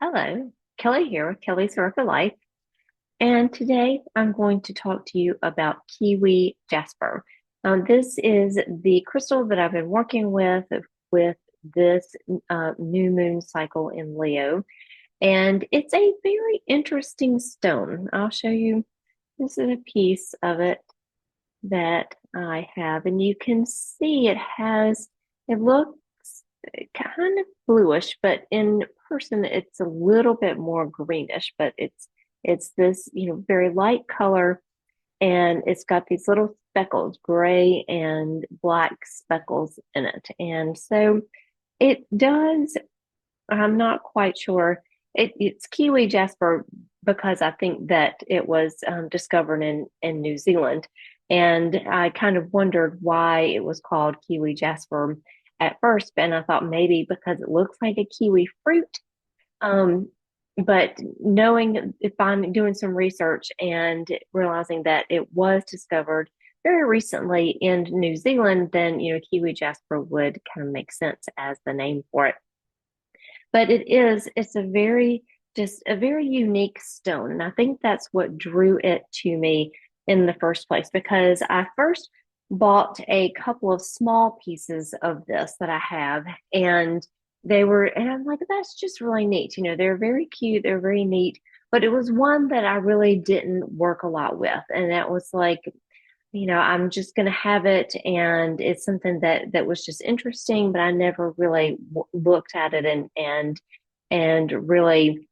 Hello, Kelly here with Kelly's Circle Life. And today I'm going to talk to you about Kiwi Jasper. This is the crystal that I've been working with this new moon cycle in Leo. And it's a very interesting stone. I'll show you. This is a piece of it that I have. And you can see it looks kind of bluish, but in person it's a little bit more greenish, but it's this, very light color, and it's got these little speckles, gray and black speckles in it. And so it does, I'm not quite sure. It's Kiwi Jasper because I think that it was discovered in New Zealand. And I kind of wondered why it was called Kiwi Jasper at first. And I thought maybe because it looks like a kiwi fruit. Um, but knowing if I'm doing some research and realizing that it was discovered very recently in New Zealand, then, Kiwi Jasper would kind of make sense as the name for it. But it's just a very unique stone. And I think that's what drew it to me in the first place, because I first bought a couple of small pieces of this that I have, and and I'm like, that's just really neat. They're very cute, they're very neat. But it was one that I really didn't work a lot with. And that was like, I'm just going to have it. And it's something that was just interesting, but I never really looked at it and really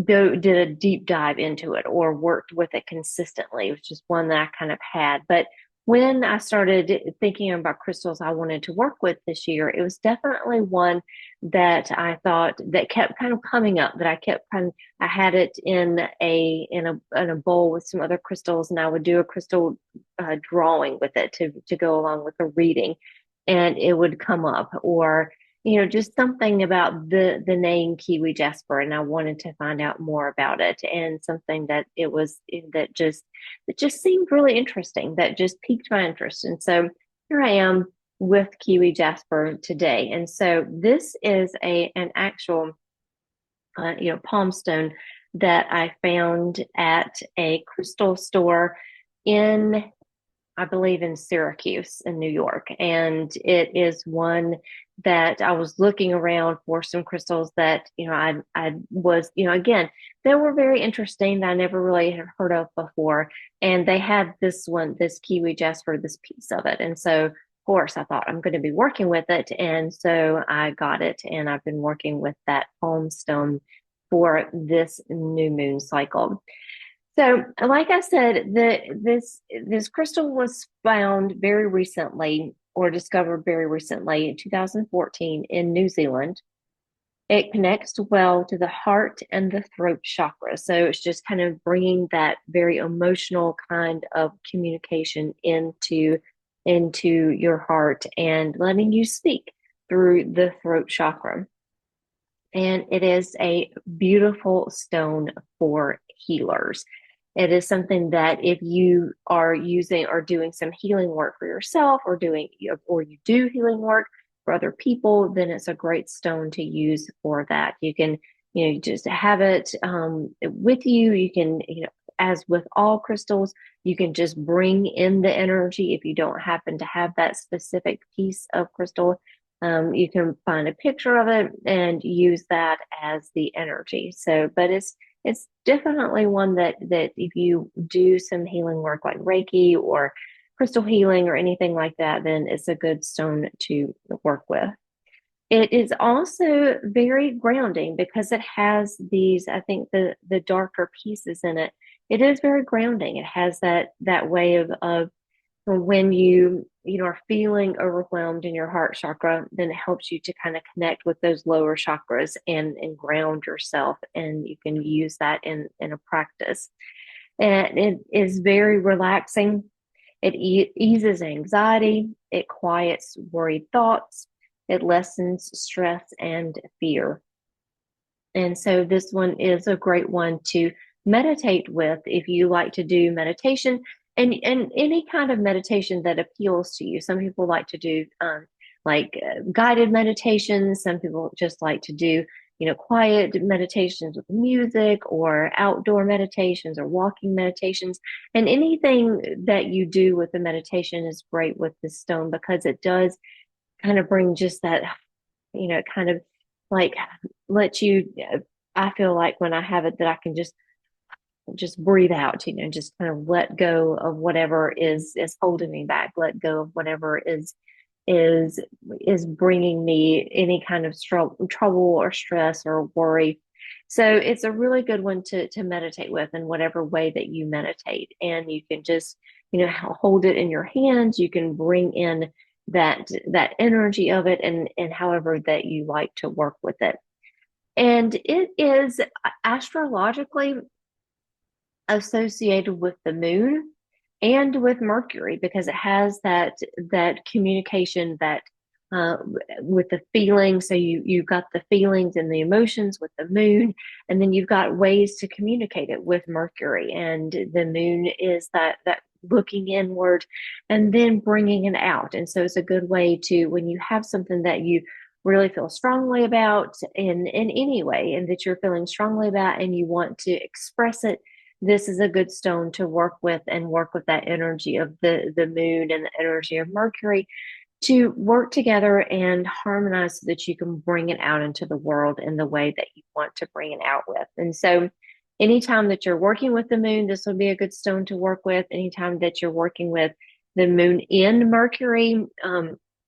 did a deep dive into it or worked with it consistently. It was just one that I kind of had. But when I started thinking about crystals I wanted to work with this year, it was definitely one that I thought that kept kind of coming up, that I had it in a bowl with some other crystals, and I would do a crystal drawing with it to go along with the reading, and it would come up. Or just something about the name Kiwi Jasper, and I wanted to find out more about it, and something that just seemed really interesting, that just piqued my interest. And so here I am with Kiwi Jasper today. And so this is an actual palm stone that I found at a crystal store in, I believe, in Syracuse in New York. And it is one that I was looking around for some crystals that, I was, again, they were very interesting that I never really had heard of before. And they had this Kiwi Jasper, this piece of it. And so, of course, I thought I'm going to be working with it. And so I got it, and I've been working with that palm stone for this new moon cycle. So, like I said, this crystal was found very recently, or discovered very recently, in 2014 in New Zealand. It connects well to the heart and the throat chakra. So it's just kind of bringing that very emotional kind of communication into your heart and letting you speak through the throat chakra. And it is a beautiful stone for healers. It is something that if you are using or doing some healing work for yourself, or you do healing work for other people, then it's a great stone to use for that. You can, just have it with you. You can, as with all crystals, you can just bring in the energy. If you don't happen to have that specific piece of crystal, you can find a picture of it and use that as the energy. So, but it's definitely one that if you do some healing work like Reiki or crystal healing or anything like that, then it's a good stone to work with. It is also very grounding because it has these, I think, the darker pieces in it. It is very grounding. It has that way of when you are feeling overwhelmed in your heart chakra, then it helps you to kind of connect with those lower chakras and ground yourself, and you can use that in a practice. And it is very relaxing. It eases anxiety, it quiets worried thoughts, it lessens stress and fear. And so this one is a great one to meditate with if you like to do meditation, and any kind of meditation that appeals to you. Some people like to do guided meditations. Some people just like to do quiet meditations with music or outdoor meditations or walking meditations. And anything that you do with the meditation is great with this stone because it does kind of bring just that, kind of like let you, I feel like when I have it that I can just breathe out, just kind of let go of whatever is holding me back, let go of whatever is is bringing me any kind of trouble or stress or worry. So it's a really good one to meditate with in whatever way that you meditate. And you can just, hold it in your hands. You can bring in that energy of it and however that you like to work with it. And it is astrologically associated with the moon and with Mercury because it has that communication that uh, with the feelings. So you've got the feelings and the emotions with the moon, and then you've got ways to communicate it with Mercury, and the moon is that looking inward and then bringing it out. And so it's a good way to when you have something that you really feel strongly about in any way and that you're feeling strongly about and you want to express it, this is a good stone to work with and work with that energy of the moon and the energy of Mercury to work together and harmonize so that you can bring it out into the world in the way that you want to bring it out with. And so anytime that you're working with the moon, this will be a good stone to work with. Anytime that you're working with the moon in Mercury,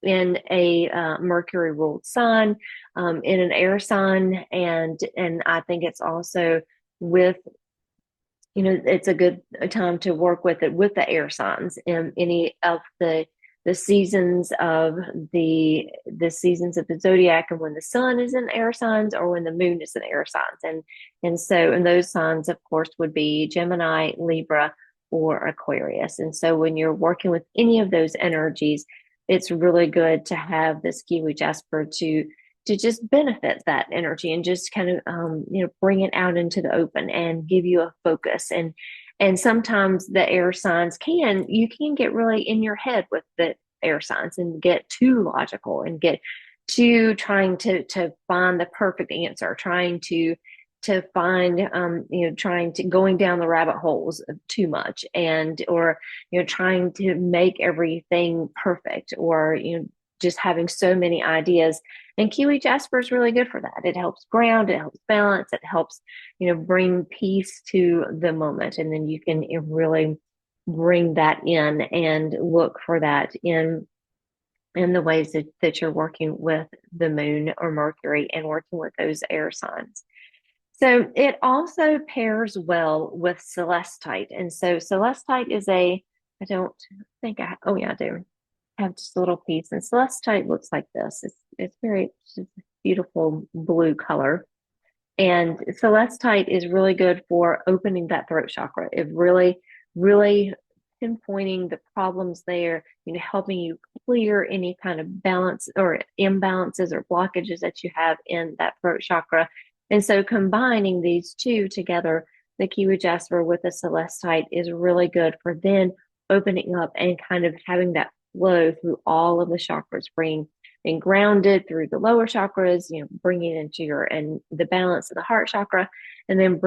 in a Mercury ruled sign, in an air sign, and I think it's also with it's a good time to work with it with the air signs in any of the seasons of the seasons of the zodiac and when the sun is in air signs or when the moon is in air signs. And those signs, of course, would be Gemini, Libra, or Aquarius. And so when you're working with any of those energies, it's really good to have this Kiwi Jasper to just benefit that energy and just kind of bring it out into the open and give you a focus. And sometimes the air signs you can get really in your head with the air signs and get too logical and get too trying to find the perfect answer, trying to find trying to going down the rabbit holes too much, and or trying to make everything perfect, or just having so many ideas. And Kiwi Jasper is really good for that. It helps ground, it helps balance, it helps, bring peace to the moment. And then you can really bring that in and look for that in the ways that you're working with the moon or Mercury and working with those air signs. So it also pairs well with celestite. And so celestite is I don't think oh yeah, I do have just a little piece. And celestite looks like this. It's just a beautiful blue color. And celestite is really good for opening that throat chakra. It really pinpointing the problems there, helping you clear any kind of balance or imbalances or blockages that you have in that throat chakra. And so combining these two together, the Kiwi Jasper with the celestite is really good for then opening up and kind of having that flow through all of the chakras, being grounded through the lower chakras, bringing it into and the balance of the heart chakra, and then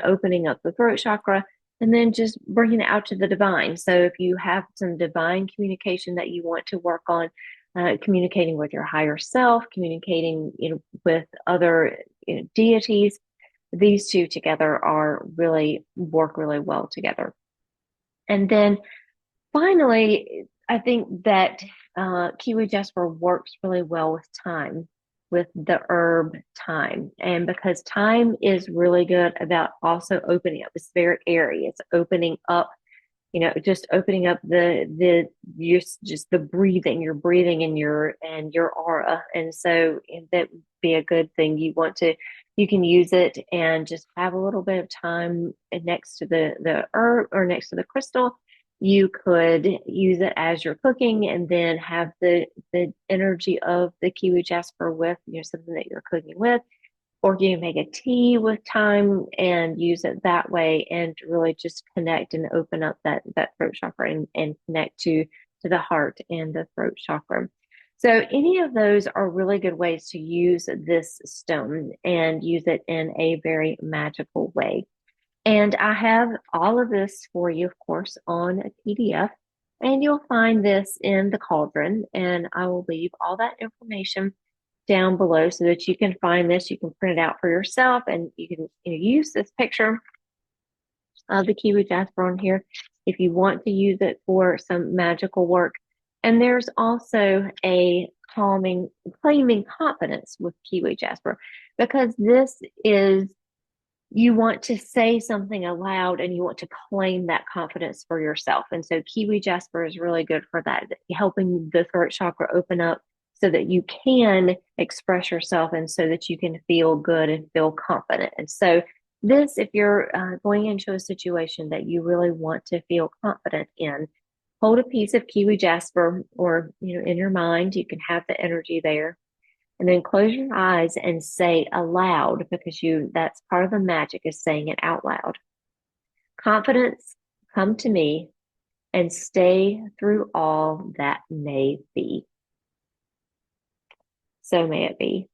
opening up the throat chakra, and then just bringing it out to the divine. So if you have some divine communication that you want to work on, communicating with your higher self, communicating, with other deities, these two together work really well together. And then finally, I think that Kiwi Jasper works really well with thyme, with the herb thyme. And because thyme is really good about also opening up the spheric area, it's opening up, just opening up just the breathing, your breathing and your aura. And so that would be a good thing. You can use it and just have a little bit of time next to the herb or next to the crystal. You could use it as you're cooking and then have the energy of the Kiwi Jasper with something that you're cooking with, or you can make a tea with thyme and use it that way and really just connect and open up that throat chakra and connect to the heart and the throat chakra. So any of those are really good ways to use this stone and use it in a very magical way. And I have all of this for you, of course, on a PDF. And you'll find this in the Cauldron. And I will leave all that information down below so that you can find this. You can print it out for yourself and you can use this picture of the Kiwi Jasper on here if you want to use it for some magical work. And there's also a calming, claiming confidence with Kiwi Jasper because this is you want to say something aloud and you want to claim that confidence for yourself. And so Kiwi Jasper is really good for that, helping the throat chakra open up so that you can express yourself and so that you can feel good and feel confident. And so this, if you're going into a situation that you really want to feel confident in, hold a piece of Kiwi Jasper or, in your mind, you can have the energy there and then close your eyes and say aloud because that's part of the magic is saying it out loud. Confidence, come to me and stay through all that may be. So may it be.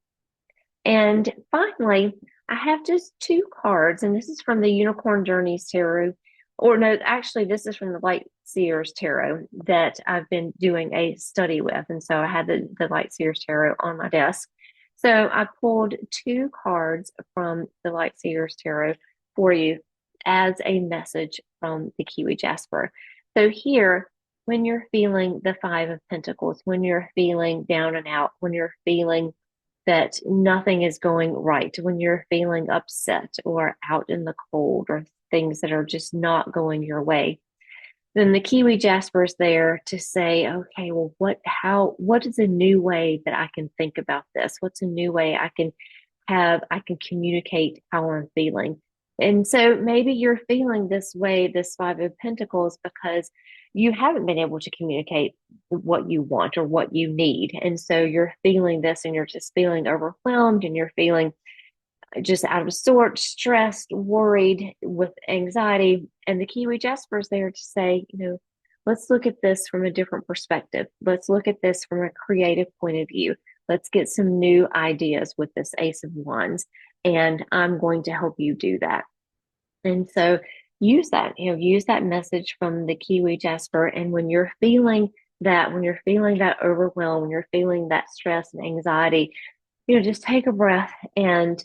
And finally, I have just two cards, and this is from the Unicorn Journeys Tarot. Or no, actually, this is from the Light Seers Tarot that I've been doing a study with. And so I had the Light Seers Tarot on my desk. So I pulled two cards from the Light Seers Tarot for you as a message from the Kiwi Jasper. So here, when you're feeling the Five of Pentacles, when you're feeling down and out, when you're feeling that nothing is going right, when you're feeling upset or out in the cold or things that are just not going your way, then the Kiwi Jasper is there to say, okay, well, what is a new way that I can think about this? What's a new way I can communicate how I'm feeling? And so maybe you're feeling this way, this Five of Pentacles, because you haven't been able to communicate what you want or what you need. And so you're feeling this and you're just feeling overwhelmed and you're feeling just out of sorts, stressed, worried with anxiety. And the Kiwi Jasper is there to say, let's look at this from a different perspective. Let's look at this from a creative point of view. Let's get some new ideas with this Ace of Wands. And I'm going to help you do that. And so use that message from the Kiwi Jasper. And when you're feeling that overwhelm, when you're feeling that stress and anxiety, just take a breath and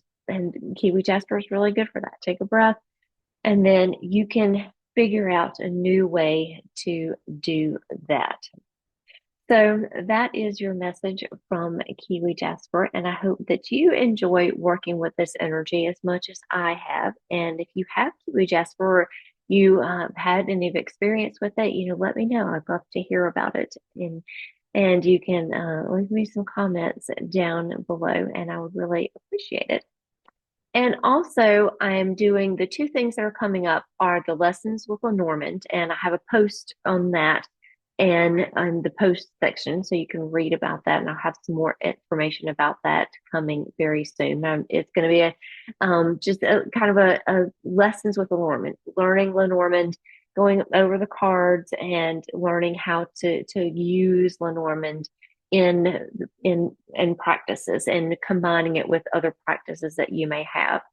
Kiwi Jasper is really good for that. Take a breath and then you can figure out a new way to do that. So that is your message from Kiwi Jasper, and I hope that you enjoy working with this energy as much as I have. And if you have Kiwi Jasper or you had any experience with it, let me know. I'd love to hear about it. And you can leave me some comments down below, and I would really appreciate it. And also, I'm doing the two things that are coming up are the lessons with Lenormand, and I have a post on that and on the post section, so you can read about that. And I'll have some more information about that coming very soon. It's going to be just a kind of a lessons with Lenormand, learning Lenormand, going over the cards and learning how to use Lenormand in practices and combining it with other practices that you may have.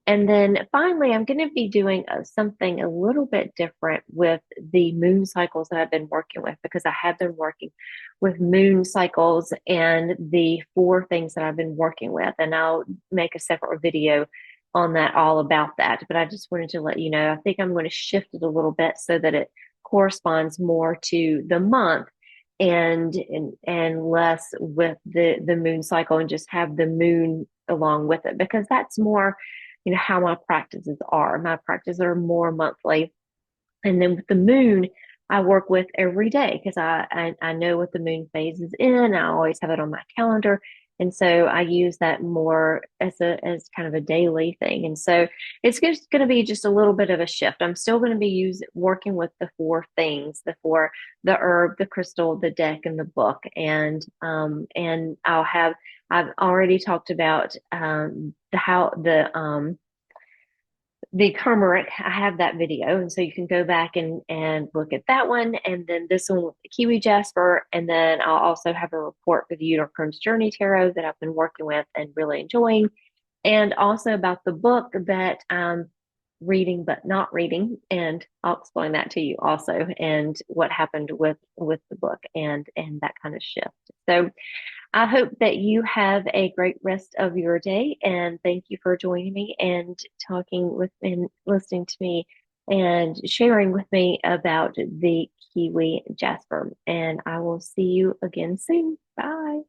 And then finally, I'm going to be doing something a little bit different with the moon cycles that I've been working with, because I have been working with moon cycles and the 4 things that I've been working with. And I'll make a separate video on that, all about that. But I just wanted to let you know, I think I'm going to shift it a little bit so that it corresponds more to the month and less with the moon cycle, and just have the moon along with it, because that's more how my practices are. My practices are more monthly. And then with the moon, I work with every day because I know what the moon phase is in. I always have it on my calendar. And so I use that more as kind of a daily thing. And so it's just going to be just a little bit of a shift. I'm still going to be working with the 4 things, the herb, the crystal, the deck, and the book. And I've already talked about the turmeric, I have that video, and so you can go back and look at that one, and then this one with the Kiwi Jasper, and then I'll also have a report for the Unicorn's Journey Tarot that I've been working with and really enjoying, and also about the book that I'm reading but not reading, and I'll explain that to you also, and what happened with the book and that kind of shift. So I hope that you have a great rest of your day, and thank you for joining me and talking with and listening to me and sharing with me about the Kiwi Jasper. And I will see you again soon. Bye.